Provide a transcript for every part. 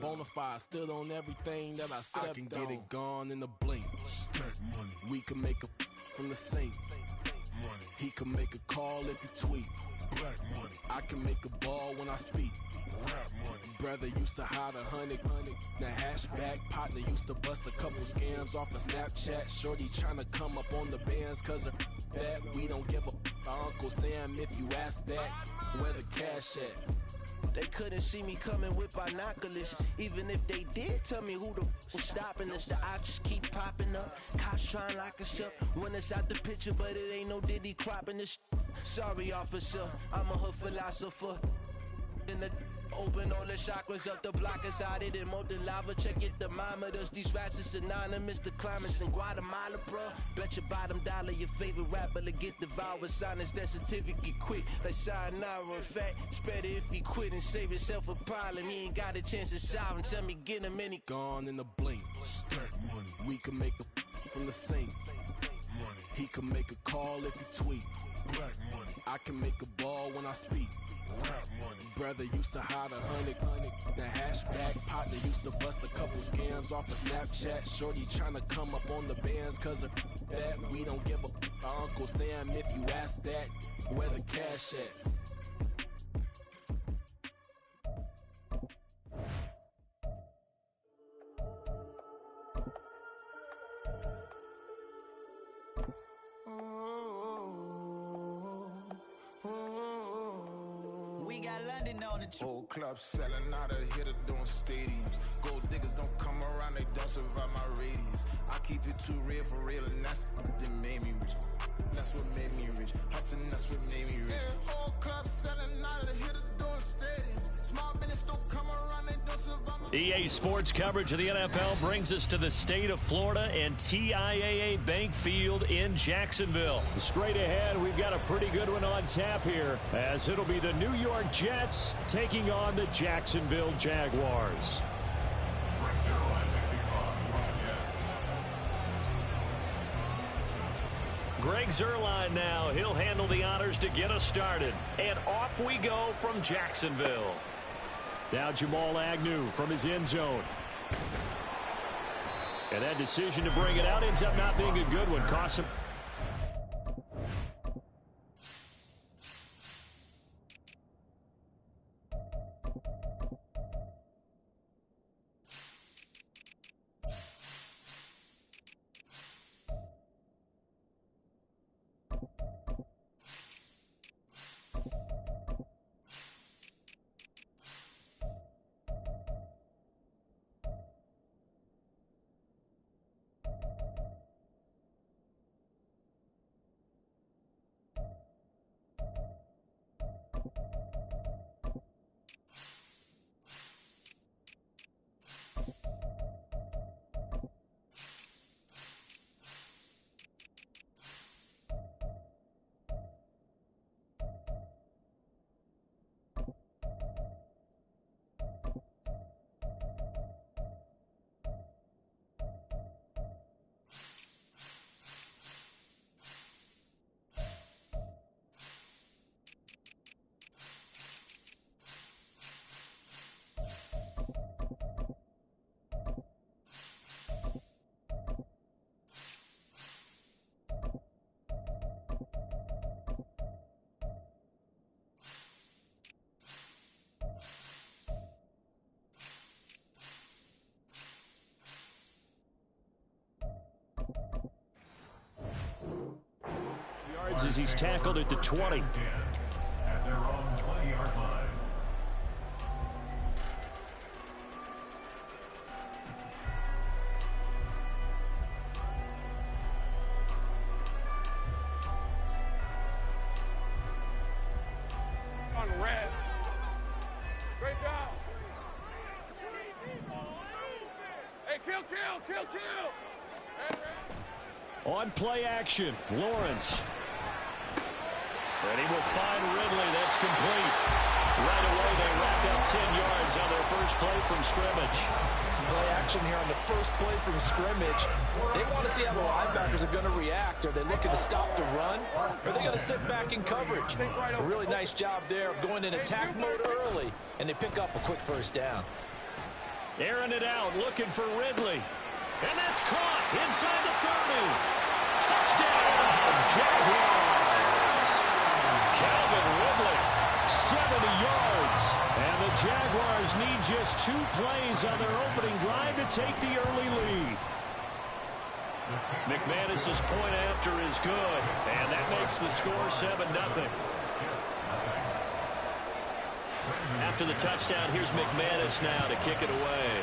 bona fide, stood on everything that I stepped on. I can get it gone in a blink. Stack money. We can make a from the sink. Money. He can make a call if he tweet. Black money. I can make a ball when I speak. Rap money. Brother used to hide 100. The hashback partner used to bust a couple scams off of Snapchat. Shorty tryna come up on the bands cause of that. We don't give a Uncle Sam if you ask that. Where the cash at? They couldn't see me coming with binoculars. Even if they did, tell me who the was stopping us. The options keep popping up. Cops trying to lock us up. When it's out the picture, but it ain't no Diddy cropping this. Sorry, officer, I'm a hood philosopher. In the open all the chakras up the block inside it and molten lava. Check your thermometers. These rats is synonymous to climates in Guatemala, bro. Bet your bottom dollar your favorite rapper to get devoured. Sign his death certificate quick like sayonara. In fact, it's better if he quit and save himself a problem. He ain't got a chance to solve and tell me get him any gone in the blink. Stack money. We can make a from the sink. Money. He can make a call if he tweet. Black money. I can make a ball when I speak. Rap money. Brother used to hide 100. The hashback partner used to bust a couple scams off of Snapchat. Shorty tryna come up on the bands cause of that. We don't give a Uncle Sam if you ask that. Where the cash at? We got London on the Whole club selling out of hitter doing stadiums. Gold diggers don't come around, they don't survive my radius. I keep it too real for real, and that's that made me rich. That's what made me rich. Hustling, that's what made me rich. Yeah, whole club selling out of hitters doing stadiums. Small business don't come around, they don't survive my EA Sports coverage of the NFL brings us to the state of Florida and TIAA Bank Field in Jacksonville. Straight ahead, we've got a pretty good one on tap here, as it'll be the New York Jets taking on the Jacksonville Jaguars. Greg Zuerlein now. He'll handle the honors to get us started. And off we go from Jacksonville. Now Jamal Agnew from his end zone. And that decision to bring it out ends up not being a good one. Cost him. As he's tackled at the 20. At their own 20-yard line. On red. Great job. Hey, kill. On play action, Lawrence. And he will find Ridley. That's complete. Right away, they wrapped up 10 yards on their first play from scrimmage. Play action here on the first play from scrimmage. They want to see how the linebackers are going to react. Are they looking to stop the run? Or are they going to sit back in coverage? A really nice job there of going in attack mode early, and they pick up a quick first down. Airing it out, looking for Ridley. And that's caught inside the 30. Touchdown, Jaguars. Calvin Ridley, 70 yards. And the Jaguars need just 2 plays on their opening drive to take the early lead. McManus's point after is good, and that makes the score 7-0. After the touchdown, here's McManus now to kick it away.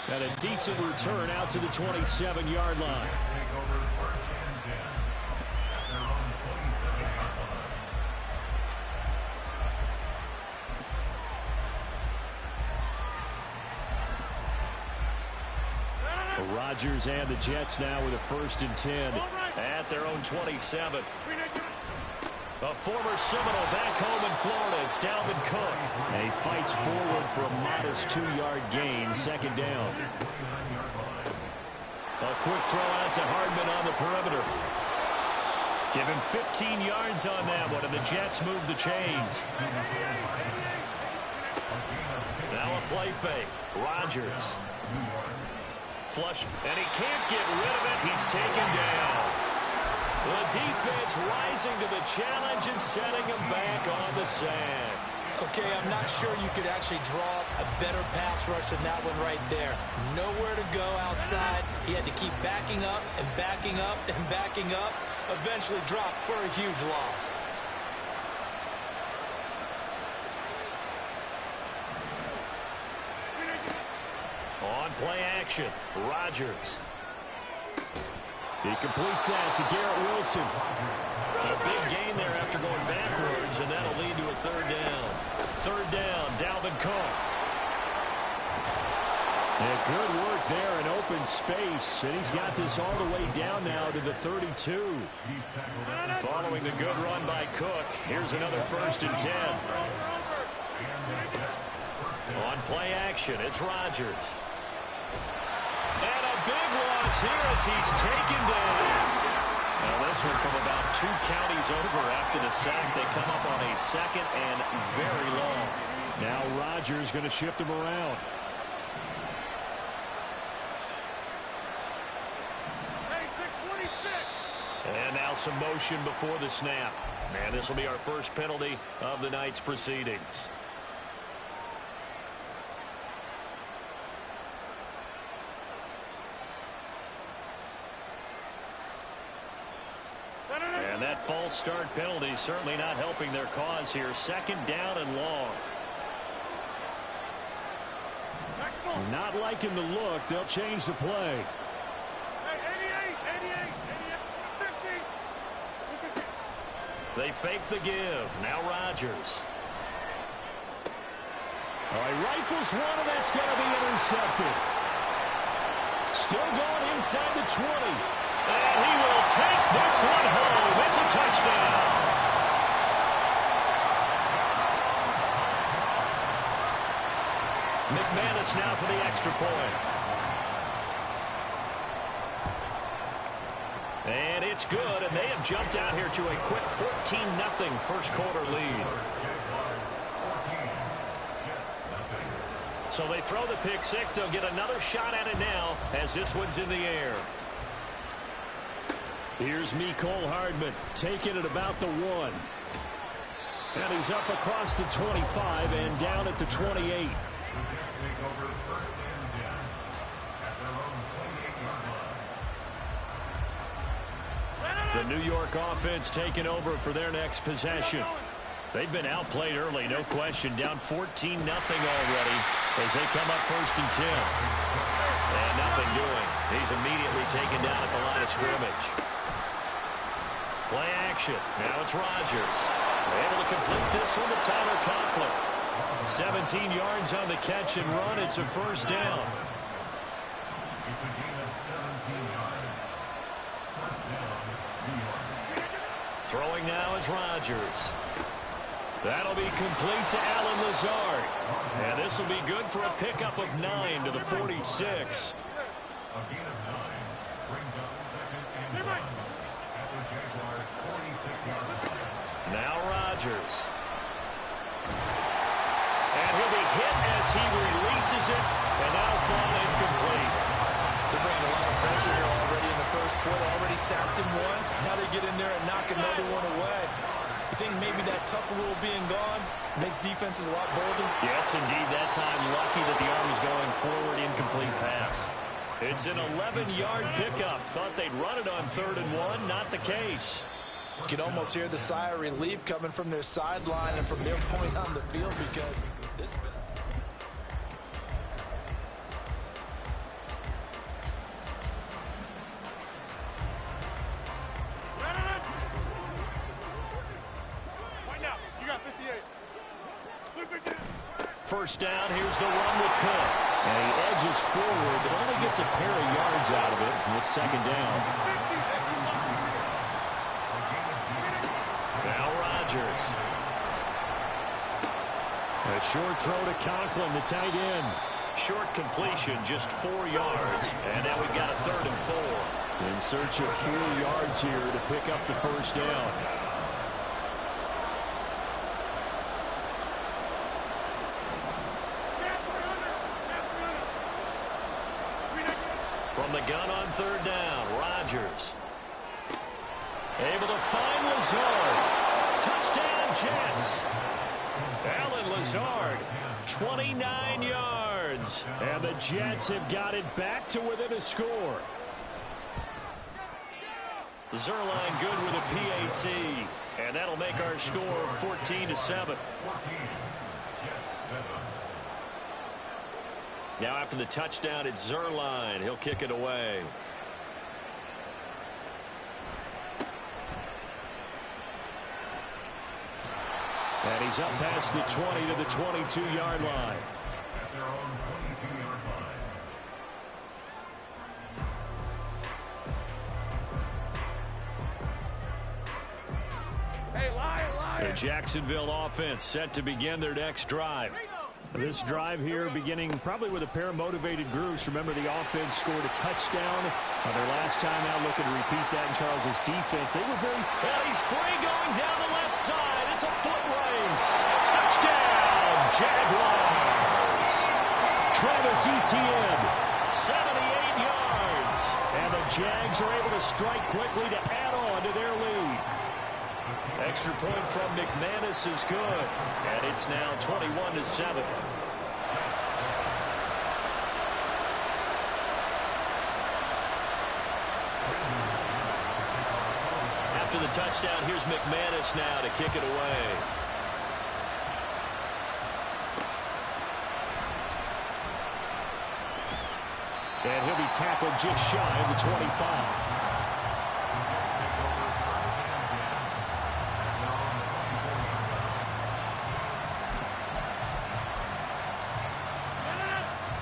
And a decent return out to the 27-yard line. Rodgers and the Jets now with a 1st and 10 at their own 27. A former Seminole back home in Florida. It's Dalvin Cook. And he fights forward for a modest 2-yard gain, 2nd down. A quick throw out to Hardman on the perimeter. Give him 15 yards on that one, and the Jets move the chains. Now a play fake. Rodgers. Flush, and he can't get rid of it. He's taken down. The defense rising to the challenge and setting him back on the sand. Okay, I'm not sure you could actually draw a better pass rush than that one right there. Nowhere to go outside. He had to keep backing up and backing up and backing up. Eventually dropped for a huge loss. On play action, Rodgers. He completes that to Garrett Wilson. A big gain there after going backwards, and that'll lead to a 3rd down. 3rd down, Dalvin Cook. And good work there in open space, and he's got this all the way down now to the 32. Following the good run by Cook, here's another 1st and 10. On play action, it's Rodgers. And a big loss here as he's taken down. Now this one from about 2 counties over after the sack. They come up on a 2nd and very long. Now Rodgers going to shift him around. And now some motion before the snap. And this will be our first penalty of the night's proceedings. And that false start penalty certainly not helping their cause here. 2nd down and long. Not liking the look. They'll change the play. They fake the give. Now Rodgers. All right, rifles one, and that's going to be intercepted. Still going inside the 20. And he will take this one home. It's a touchdown. McManus now for the extra point. And it's good, and they have jumped out here to a quick 14-0 first quarter lead. So they throw the pick six. They'll get another shot at it now as this one's in the air. Here's Mecole Hardman taking it about the 1. And he's up across the 25 and down at the 28. The New York offense taking over for their next possession. They've been outplayed early, no question. Down 14-0 already as they come up 1st and 10. And nothing doing. He's immediately taken down at the line of scrimmage. Play action. Now it's Rodgers. Able to complete this one to Tyler Conklin. 17 yards on the catch and run. It's a 1st down. Throwing now is Rodgers. That'll be complete to Allen Lazard. And this will be good for a pickup of 9 to the 46. Now Rodgers. And he'll be hit as he releases it, and now thrown incomplete. They're bringing a lot of pressure here already in the first quarter. Already sacked him once. Now they get in there and knock another one away. You think maybe that Tucker rule being gone makes defenses a lot bolder? Yes, indeed. That time, lucky that the arm was going forward. Incomplete pass. It's an 11-yard pickup. Thought they'd run it on 3rd and 1. Not the case. You can almost hear the sigh of relief coming from their sideline and from their point on the field because this... First down, here's the run with Cook. And he edges forward, but only gets a pair of yards out of it. And it's 2nd down. Now Rodgers. A short throw to Conklin, the tight end. Short completion, just 4 yards. And now we've got a 3rd and 4. In search of 4 yards here to pick up the first down. From the gun on 3rd down, Rodgers. Able to find Lazard. Touchdown, Jets. Alan Lazard, 29 yards. And the Jets have got it back to within a score. Zerline good with a PAT. And that'll make our score 14-7. Now after the touchdown, it's Zerline. He'll kick it away. And he's up past the 20 to the 22-yard line. At their own 22-yard line. Hey, lion! The Jacksonville offense set to begin their next drive. This drive here beginning probably with a pair of motivated groups. Remember, the offense scored a touchdown on their last time out. Looking to repeat that in Charles's defense. They were very... And he's free going down the left side. It's a foot race. Touchdown, Jaguars. Travis Etienne, 78 yards. And the Jags are able to strike quickly to add on to their lead. Extra point from McManus is good. And it's now 21-7. After the touchdown, here's McManus now to kick it away. And he'll be tackled just shy of the 25.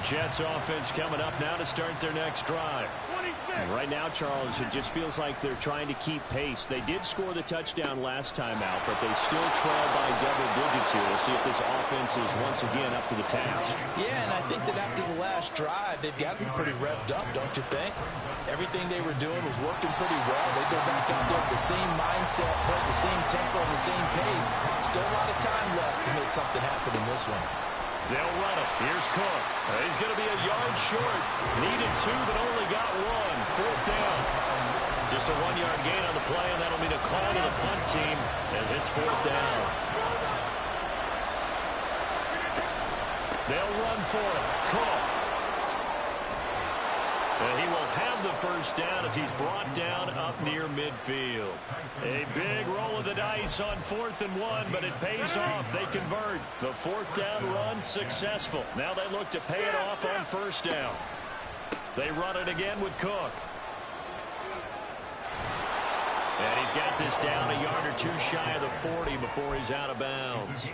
Jets offense coming up now to start their next drive. And right now, Charles, it just feels like they're trying to keep pace. They did score the touchdown last time out, but they still trail by double digits here. We'll see if this offense is once again up to the task. Yeah, and I think that after the last drive, they've got to be pretty revved up, don't you think? Everything they were doing was working pretty well. They go back out there with the same mindset, play the same tempo, and the same pace. Still a lot of time left to make something happen in this one. They'll run it. Here's Cook. He's going to be a yard short. Needed 2, but only got 1. 4th down. Just a 1-yard gain on the play, and that'll mean a call to the punt team as it's 4th down. They'll run for it. Cook. And he will have the first down as he's brought down up near midfield. A big roll of the dice on 4th and 1, but it pays off. They convert. The 4th down run successful. Now they look to pay it off on 1st down. They run it again with Cook. And he's got this down a yard or 2 shy of the 40 before he's out of bounds.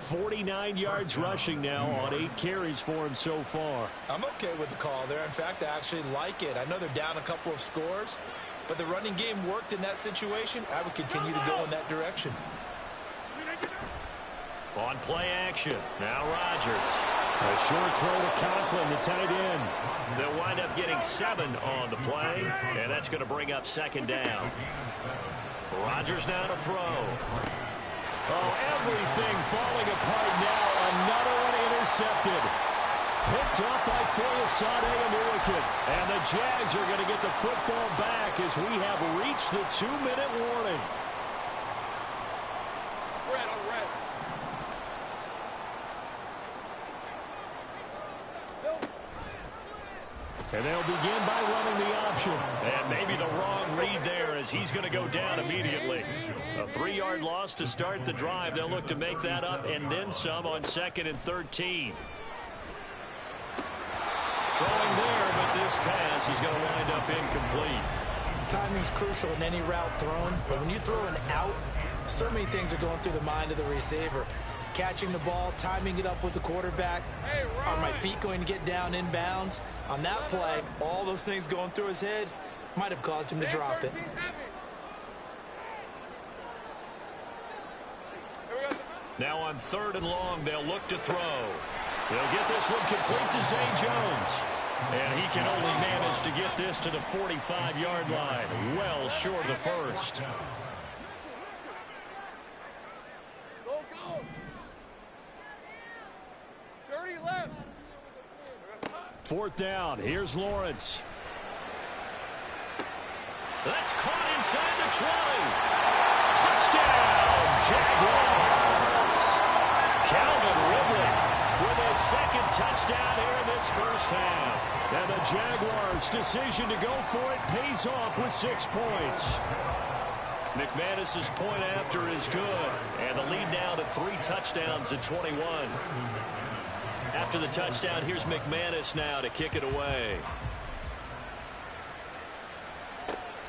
49 yards rushing now on 8 carries for him so far. I'm okay with the call there. In fact, I actually like it. I know they're down a couple of scores, but the running game worked in that situation. I would continue to go in that direction. On play action, now Rodgers. A short throw to Conklin, the tight end. They'll wind up getting 7 on the play, and that's going to bring up 2nd down. Rodgers now to throw. Oh, everything falling apart now. Another one intercepted. Picked up by Foyesade and Ulican. And the Jags are going to get the football back as we have reached the 2-minute warning. Red on red. And they'll begin by running the option. And maybe the wrong read there as he's going to go down immediately. A 3-yard loss to start the drive. They'll look to make that up and then some on 2nd and 13. Throwing there, but this pass is going to wind up incomplete. Timing's crucial in any route thrown, but when you throw an out, so many things are going through the mind of the receiver. Catching the ball, timing it up with the quarterback. Are my feet going to get down in bounds? On that play, all those things going through his head might have caused him to drop it. Now on 3rd and long, they'll look to throw. They'll get this one complete to Zay Jones. And he can only manage to get this to the 45-yard line. Well short of the first. Go, go. 30 left. 4th down. Here's Lawrence. That's caught inside the 20. Touchdown, Jaguars. Calvin Ridley with his 2nd touchdown here in this first half. And the Jaguars' decision to go for it pays off with 6 points. McManus's point after is good. And the lead now to 3 touchdowns at 21. After the touchdown, here's McManus now to kick it away.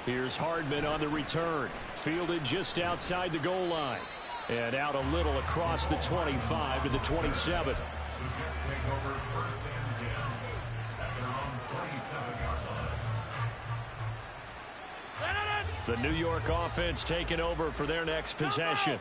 Here's Hardman on the return. Fielded just outside the goal line. And out a little across the 25 to the 27. The New York offense taking over for their next possession.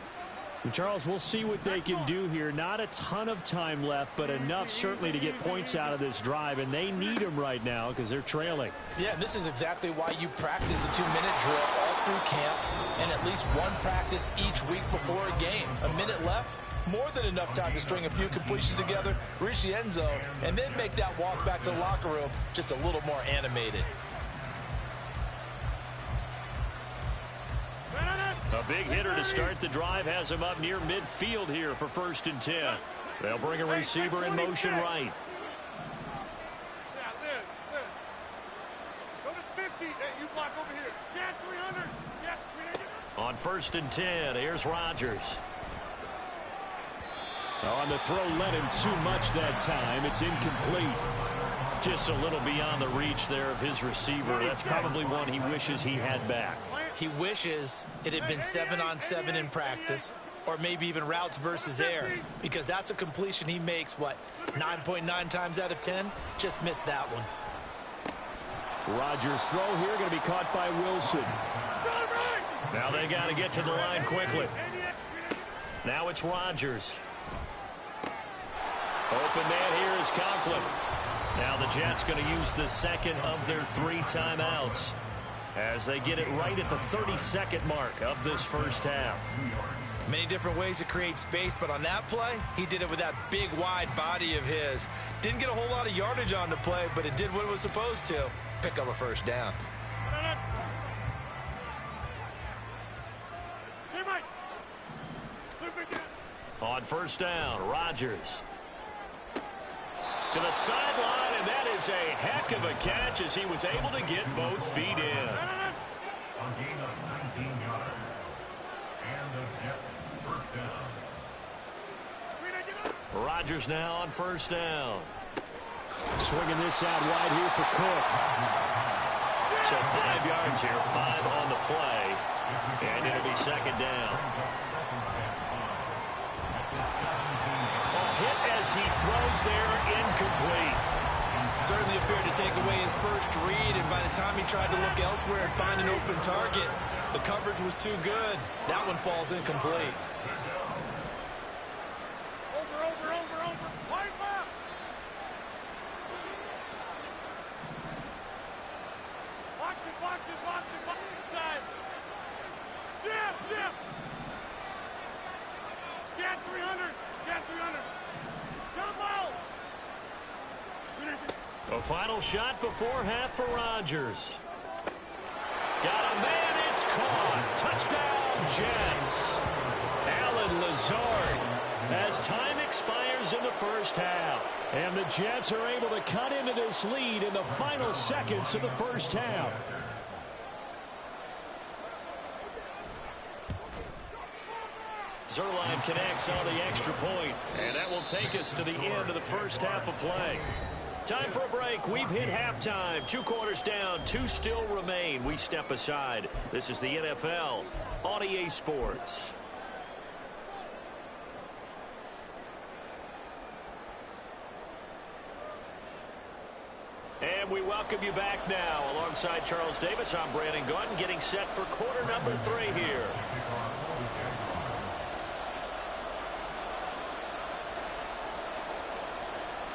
And Charles, we'll see what they can do here. Not a ton of time left, but enough certainly to get points out of this drive, and they need them right now because they're trailing. Yeah, and this is exactly why you practice a 2-minute drill all through camp and at least one practice each week before a game. A minute left, more than enough time to string a few completions together, reach the end zone, and then make that walk back to the locker room just a little more animated. A big hitter to start the drive has him up near midfield here for 1st and 10. They'll bring a receiver in motion right. Go to 50. Hey, you block over here. Yeah, 300. Yeah, 300. On 1st and 10, here's Rodgers. On the throw, let him too much that time. It's incomplete. Just a little beyond the reach there of his receiver. That's probably one he wishes he had back. He wishes it had been 7-on-7 in practice, or maybe even routes versus air, because that's a completion he makes, what, 9.9 times out of 10? Just missed that one. Rodgers' throw here going to be caught by Wilson. Now they got to get to the line quickly. Now it's Rodgers. Open man here is Conklin. Now the Jets going to use the 2nd of their 3 timeouts as they get it right at the 32nd mark of this first half. Many different ways to create space, but on that play, he did it with that big, wide body of his. Didn't get a whole lot of yardage on the play, but it did what it was supposed to. Pick up a 1st down. On 1st down, Rodgers. To the sideline, and that is a heck of a catch as he was able to get both feet in. A gain of 19 yards. And the Jets 1st down. Rodgers now on 1st down. Swinging this out wide here for Cook. So 5 yards here, 5 on the play. And it'll be 2nd down. A hit as he throws there, incomplete. Certainly appeared to take away his first read, and by the time he tried to look elsewhere and find an open target, the coverage was too good. That one falls incomplete. Over. Wipe up. Watch it. Inside. Jim. 300. Get 300. Jump out. A final shot before half for Rodgers. Got a man, it's caught. Touchdown, Jets. Alan Lazard as time expires in the first half. And the Jets are able to cut into this lead in the final seconds of the first half. Zerline connects on the extra point, and that will take us to the end of the first half of play. Time for a break. We've hit halftime. 2 quarters down, 2 still remain. We step aside. This is the NFL on EA Sports. And we welcome you back now. Alongside Charles Davis, I'm Brandon Gaudin, getting set for quarter number 3 here.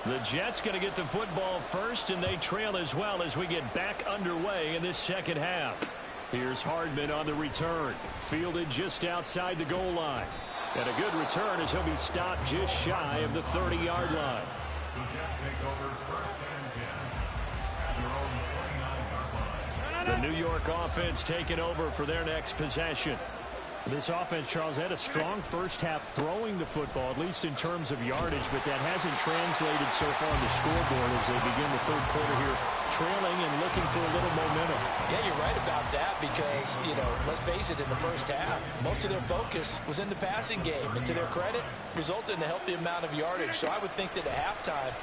The Jets going to get the football first, and they trail as well as we get back underway in this second half. Here's Hardman on the return. Fielded just outside the goal line. And a good return as he'll be stopped just shy of the 30-yard line. The Jets take over first and 10 at their own 49-yard line. The New York offense taking over for their next possession. This offense, Charles, had a strong first half throwing the football, at least in terms of yardage, but that hasn't translated so far on the scoreboard as they begin the third quarter here, trailing and looking for a little momentum. Yeah, you're right about that because, let's face it, in the first half, most of their focus was in the passing game. And to their credit, resulted in a healthy amount of yardage. So I would think that at halftime,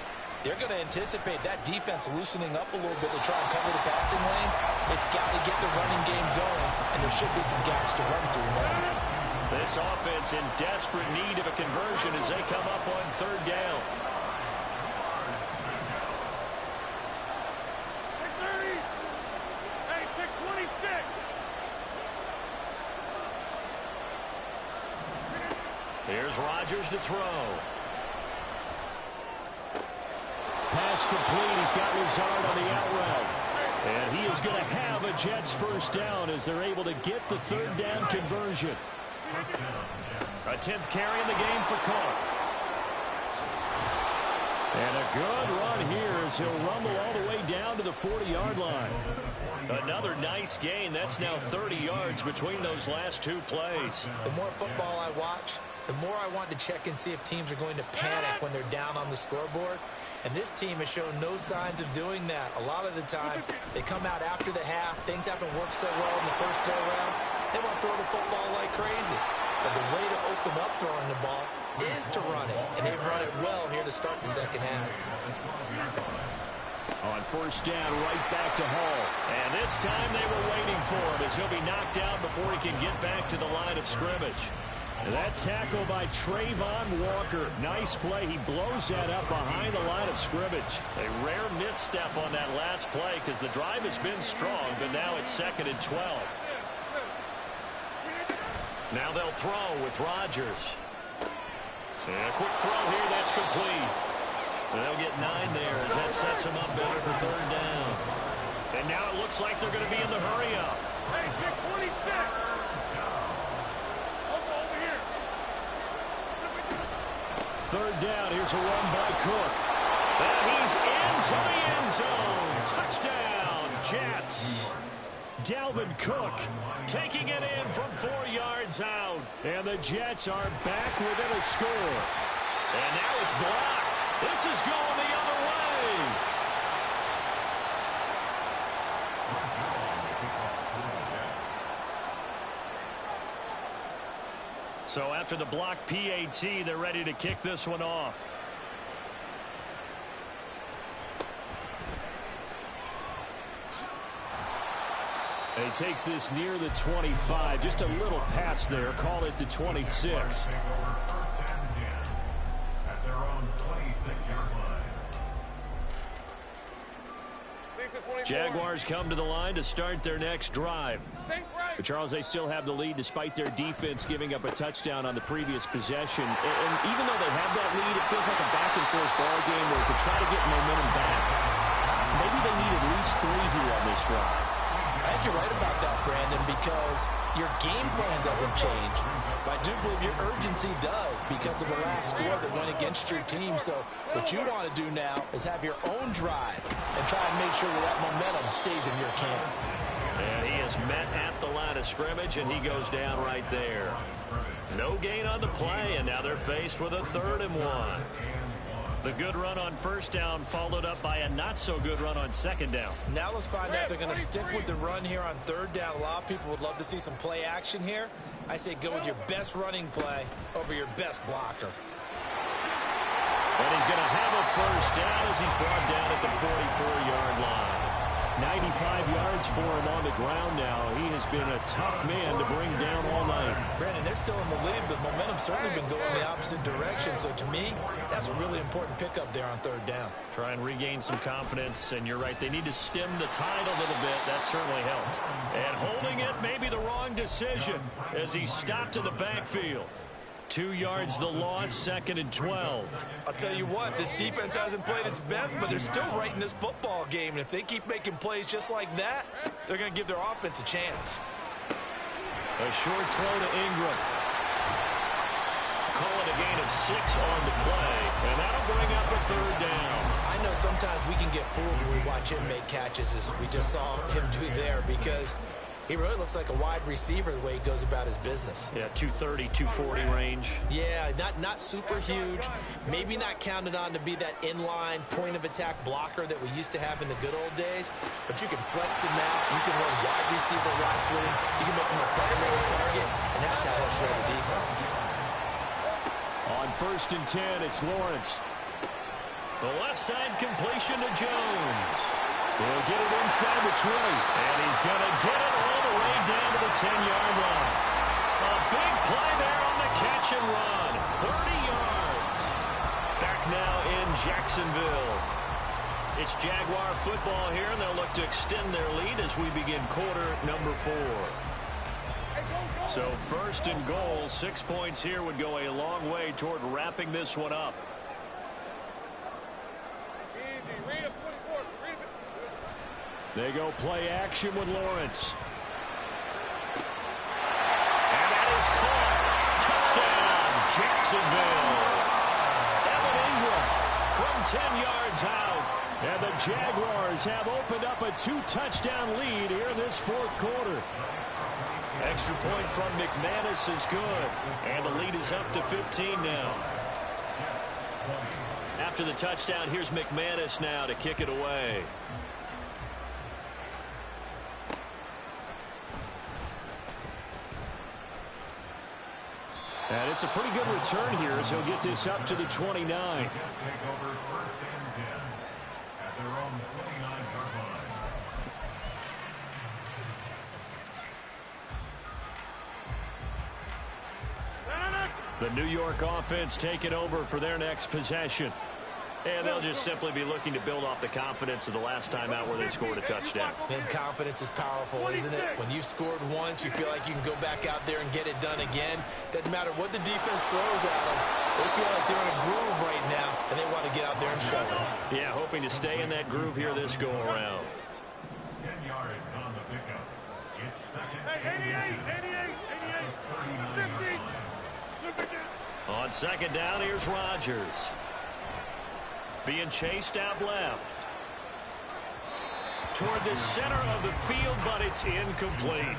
they're going to anticipate that defense loosening up a little bit to try and cover the passing lanes. They've got to get the running game going, and there should be some gaps to run through now. This offense in desperate need of a conversion as they come up on third down. Take 30. Hey, take 26. Here's Rodgers to throw. Pass complete. He's got Lazard on the out route. And he is going to have a Jets first down as they're able to get the third down conversion. A 10th carry in the game for Cook. And a good run here as he'll rumble all the way down to the 40-yard line. Another nice gain. That's now 30 yards between those last 2 plays. The more football I watch, the more I want to check and see if teams are going to panic when they're down on the scoreboard. And this team has shown no signs of doing that. A lot of the time, they come out after the half. Things haven't worked so well in the first go-around. They want to throw the football like crazy. But the way to open up throwing the ball is to run it. And they've run it well here to start the second half. On first down, right back to Hall. And this time they were waiting for him as he'll be knocked out before he can get back to the line of scrimmage. That tackle by Trayvon Walker. Nice play. He blows that up behind the line of scrimmage. A rare misstep on that last play because the drive has been strong, but now it's 2nd and 12. Now they'll throw with Rodgers. And a quick throw here, that's complete. And they'll get 9 there as that sets them up better for third down. And now it looks like they're going to be in the hurry-up. Hey, take 26. Third down, here's a run by Cook. And he's into the end zone. Touchdown, Jets. Dalvin Cook taking it in from 4 yards out. And the Jets are back within a score. And now it's blocked. This is going the other way. So after the blocked PAT, they're ready to kick this one off. And he takes this near the 25. Just a little pass there. Call it the 26. At their own 26-yard line. Jaguars come to the line to start their next drive. But Charles, they still have the lead despite their defense giving up a touchdown on the previous possession. And even though they have that lead, it feels like a back-and-forth ball game where to try to get momentum back. Maybe they need at least 3 here on this drive. I think you're right about that, Brandon, because your game plan doesn't change. But I do believe your urgency does because of the last score that went against your team. So what you want to do now is have your own drive and try and make sure that momentum stays in your camp. And he is met at the line of scrimmage, and he goes down right there. No gain on the play, and now they're faced with a 3rd and 1. The good run on first down followed up by a not-so-good run on second down. Now let's find out if they're going to stick with the run here on 3rd down. A lot of people would love to see some play action here. I say go with your best running play over your best blocker. And he's going to have a first down as he's brought down at the 44-yard line. 95 yards for him on the ground now. He has been a tough man to bring down all night. Brandon, they're still in the lead, but momentum's certainly been going the opposite direction. So to me, that's a really important pickup there on 3rd down. Try and regain some confidence, and you're right. They need to stem the tide a little bit. That certainly helped. And holding it may be the wrong decision as he stopped in the backfield. 2 yards the loss, 2nd and 12. I'll tell you what, this defense hasn't played its best, but they're still right in this football game. And if they keep making plays just like that, they're going to give their offense a chance. A short throw to Ingram. Call it a gain of 6 on the play, and that'll bring up a 3rd down. I know sometimes we can get fooled when we watch him make catches, as we just saw him do there, because he really looks like a wide receiver the way he goes about his business. Yeah, 230, 240 range. Yeah, not super huge. Maybe not counted on to be that inline point-of-attack blocker that we used to have in the good old days. But you can flex him out. You can run wide receiver routes with him. You can make him a primary target, and that's how he'll shred the defense. On 1st and 10, it's Lawrence. The left side completion to Jones. He'll get it inside the 20. And he's going to get it all the way down to the 10-yard line. A big play there on the catch and run. 30 yards. Back now in Jacksonville. It's Jaguar football here, and they'll look to extend their lead as we begin quarter number 4. So 1st and goal, 6 points here would go a long way toward wrapping this one up. They go play action with Lawrence. And that is caught. Touchdown, Jacksonville. Evan Ingram from 10 yards out. And the Jaguars have opened up a 2-touchdown lead here in this 4th quarter. Extra point from McManus is good. And the lead is up to 15 now. After the touchdown, here's McManus now to kick it away. And it's a pretty good return here as he'll get this up to the 29. The New York offense taking over for their next possession. And they'll just simply be looking to build off the confidence of the last time out where they scored a touchdown. And confidence is powerful, isn't it? When you've scored once, you feel like you can go back out there and get it done again. Doesn't matter what the defense throws at them. They feel like they're in a groove right now, and they want to get out there and show it. Yeah, hoping to stay in that groove here this go-around. 10 yards on the pickup. It's 2nd. Hey, 88, 50. On 2nd down, here's Rodgers. Being chased out left. Toward the center of the field, but it's incomplete.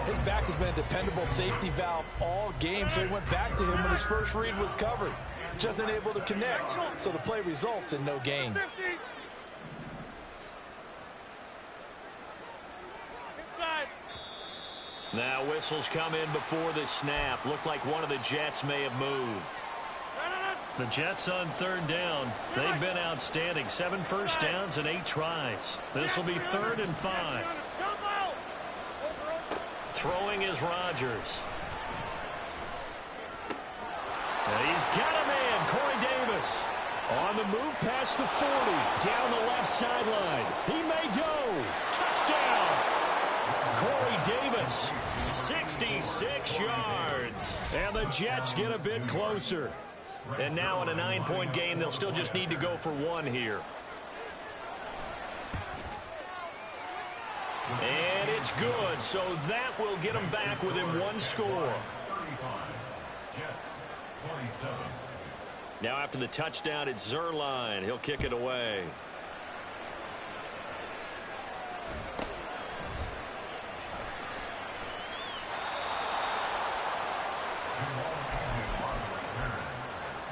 His back has been a dependable safety valve all game, so he went back to him when his first read was covered. Just unable to connect, so the play results in no gain. Now whistles come in before the snap. Looked like one of the Jets may have moved. The Jets on 3rd down. They've been outstanding. 7 first downs and 8 tries. This will be 3rd and 5. Throwing is Rodgers. And he's got a man, Corey Davis. On the move past the 40. Down the left sideline. He may go. Touchdown. Corey Davis. 66 yards. And the Jets get a bit closer. And now in a 9-point game, they'll still just need to go for 1 here. And it's good, so that will get them back within one score. 35. Jets, 27. Now after the touchdown, it's Zerline. He'll kick it away.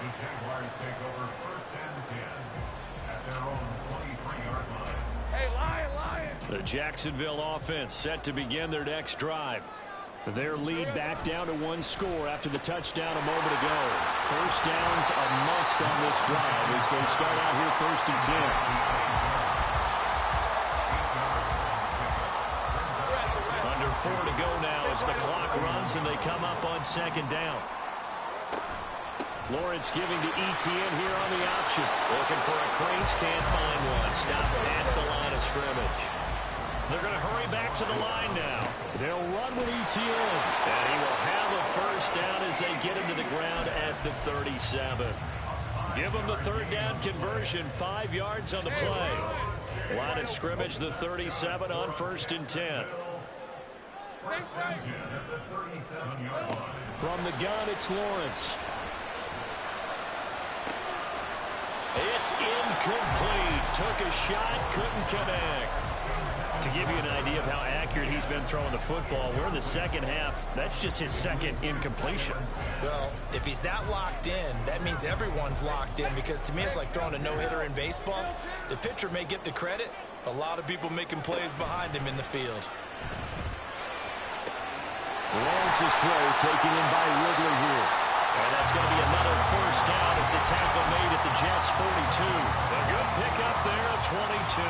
The Jaguars take over 1st and 10 at their own 23-yard line. Hey, Lion! The Jacksonville offense set to begin their next drive. Their lead back down to one score after the touchdown a moment ago. First down's a must on this drive as they start out here 1st and 10. Under 4 to go now as the clock runs and they come up on 2nd down. Lawrence giving to Etienne here on the option. Looking for a crease, can't find one. Stopped at the line of scrimmage. They're going to hurry back to the line now. They'll run with Etienne. And he will have a first down as they get him to the ground at the 37. Give them the 3rd down conversion, 5 yards on the play. Line of scrimmage, the 37 on 1st and 10. From the gun, it's Lawrence. It's incomplete. Took a shot, couldn't connect. To give you an idea of how accurate he's been throwing the football, we're in the second half. That's just his 2nd incompletion. Well, if he's that locked in, that means everyone's locked in, because to me it's like throwing a no-hitter in baseball. The pitcher may get the credit, a lot of people making plays behind him in the field. Lawrence's throw taken in by Ridley here. And that's going to be another first down as the tackle made at the Jets' 42. A good pickup there at 22.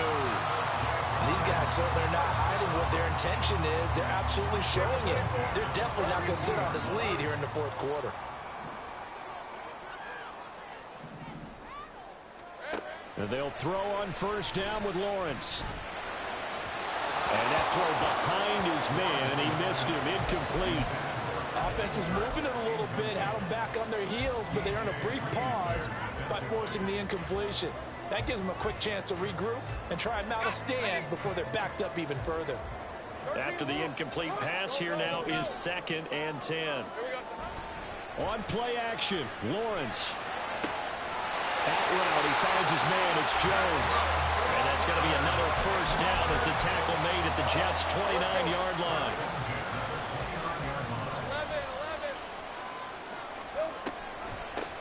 These guys certainly are not hiding what their intention is. They're absolutely showing it. They're definitely not going to sit on this lead here in the 4th quarter. And they'll throw on 1st down with Lawrence. And that throw behind his man. He missed him. Incomplete. Offense was moving it a little bit, had them back on their heels, but they earned a brief pause by forcing the incompletion. That gives them a quick chance to regroup and try and mount a stand before they're backed up even further. After the incomplete pass, here now is 2nd and 10. On play action, Lawrence. Out route, he finds his man. It's Jones. And that's going to be another first down as the tackle made at the Jets' 29-yard line.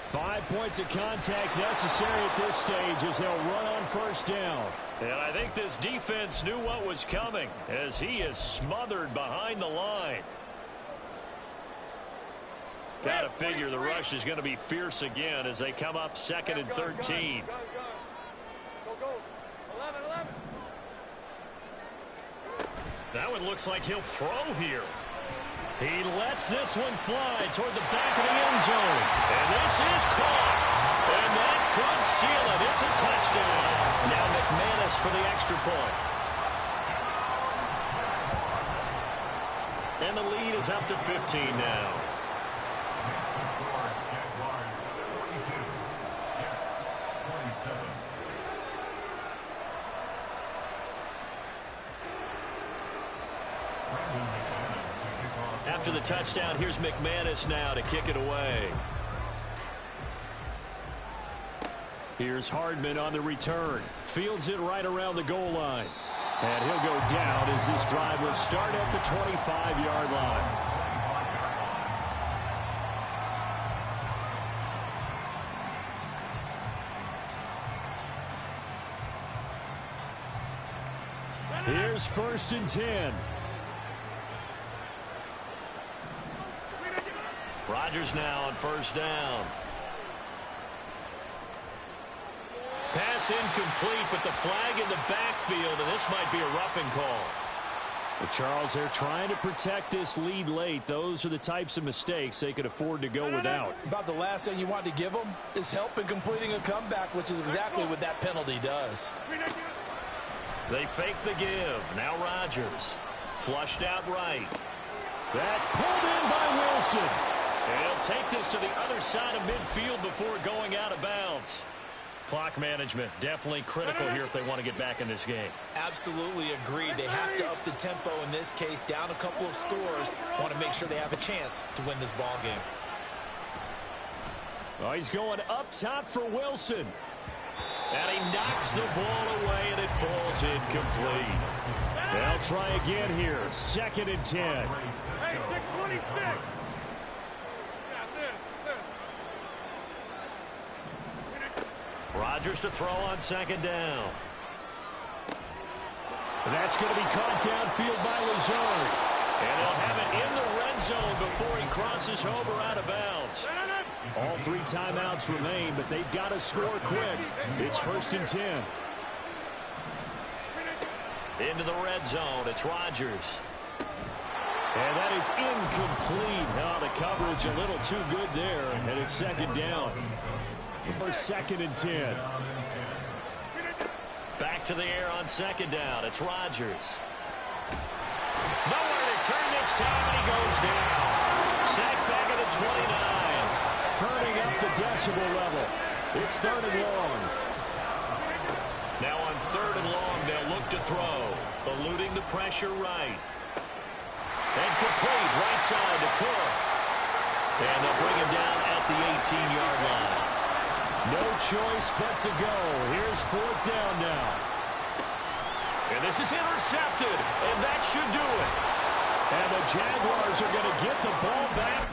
5 points of contact necessary at this stage as they'll run on 1st down. And I think this defense knew what was coming as he is smothered behind the line. Got to figure the rush is going to be fierce again as they come up 2nd and 13. Go. 11. That one looks like he'll throw here. He lets this one fly toward the back of the end zone. And this is caught. And that could seal it. It's a touchdown. Now McManus for the extra point. And the lead is up to 15 now. After the touchdown, here's McManus now to kick it away. Here's Hardman on the return. Fields it right around the goal line. And he'll go down as this drive will start at the 25-yard line. Here's 1st and 10. Rodgers now on 1st down. Pass incomplete, but the flag in the backfield, and this might be a roughing call. But Charles, they're trying to protect this lead late. Those are the types of mistakes they could afford to go without. About the last thing you want to give them is help in completing a comeback, which is exactly what that penalty does. They fake the give. Now Rodgers. Flushed out right. That's pulled in by Wilson. And he'll take this to the other side of midfield before going out of bounds. Clock management, definitely critical here if they want to get back in this game. Absolutely agreed. They have to up the tempo in this case. Down a couple of scores. Want to make sure they have a chance to win this ball game. Oh, he's going up top for Wilson. And he knocks the ball away, and it falls incomplete. They'll try again here. 2nd and 10. Hey, 626. Rodgers to throw on 2nd down. That's going to be caught downfield by Lazard. And they'll have it in the red zone before he crosses over out of bounds. All 3 timeouts remain, but they've got to score quick. It's 1st and 10. Into the red zone. It's Rodgers. And that is incomplete. Now the coverage a little too good there, and it's 2nd down. For 2nd and 10. Back to the air on 2nd down. It's Rodgers. Nowhere to turn this time, and he goes down. Sacked back at the 29. Turning up the decibel level. It's 3rd and long. Now on 3rd and long, they'll look to throw. Eluding the pressure right. And complete right side to Cook. And they'll bring him down at the 18-yard line. No choice but to go. Here's 4th down now. And this is intercepted, and that should do it. And the Jaguars are going to get the ball back.